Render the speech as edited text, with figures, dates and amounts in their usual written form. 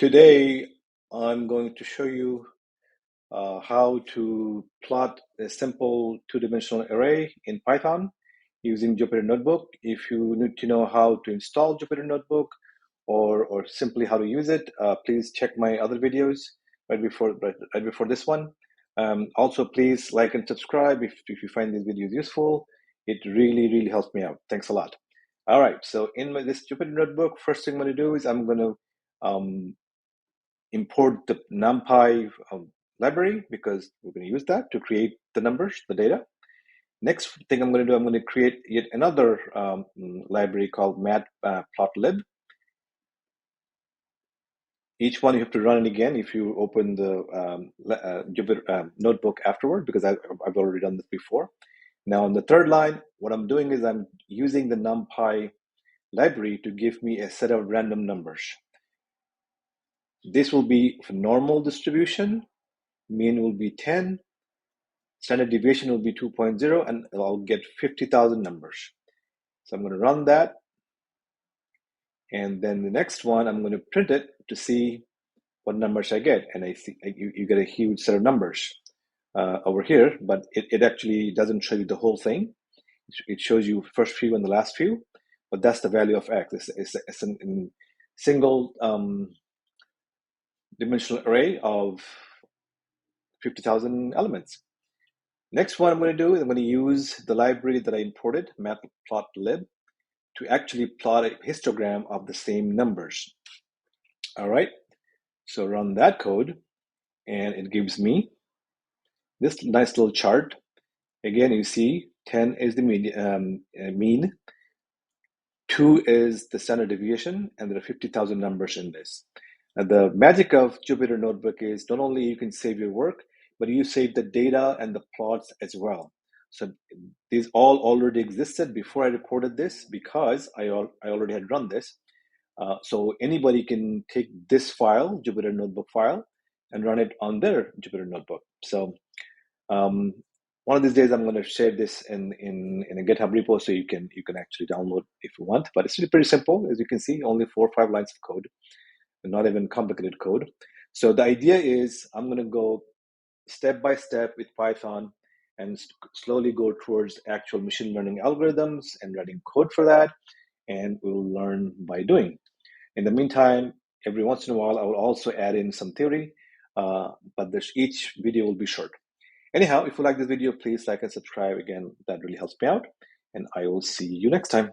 Today, I'm going to show you how to plot a simple two-dimensional array in Python using Jupyter Notebook. If you need to know how to install Jupyter Notebook or simply how to use it, please check my other videos right before this one. Also, please like and subscribe if you find these videos useful. It really helps me out. Thanks a lot. All right, so in this Jupyter Notebook, first thing I'm going to do is I'm going to import the NumPy library because we're going to use that to create the numbers, the data. Next thing I'm going to do, I'm going to create yet another library called matplotlib. Each one you have to run it again if you open the Jupyter notebook afterward, because I've already done this before. Now on the third line, what I'm doing is I'm using the NumPy library to give me a set of random numbers. This will be for normal distribution, mean will be 10, standard deviation will be 2.0, and I'll get 50,000 numbers. So I'm going to run that. And then the next one, I'm going to print it to see what numbers I get. And I see you get a huge set of numbers over here, but it actually doesn't show you the whole thing. It shows you first few and the last few, but that's the value of X. It's a single dimensional array of 50,000 elements. Next one I'm going to do is I'm going to use the library that I imported, matplotlib, to actually plot a histogram of the same numbers. All right, so run that code, and it gives me this nice little chart. Again, you see 10 is the mean, 2 is the standard deviation, and there are 50,000 numbers in this. And the magic of Jupyter Notebook is not only you can save your work, but you save the data and the plots as well. So these all already existed before I recorded this because I already had run this. So anybody can take this file, Jupyter Notebook file, and run it on their Jupyter Notebook. So one of these days I'm going to share this in a GitHub repo so you can actually download if you want. But it's pretty simple, as you can see, only 4 or 5 lines of code, and not even complicated code. So the idea is I'm going to go step by step with Python and slowly go towards actual machine learning algorithms and writing code for that, and we'll learn by doing. In the meantime, every once in a while, I will also add in some theory, but each video will be short. Anyhow, if you like this video, please like and subscribe. Again, that really helps me out, and I will see you next time.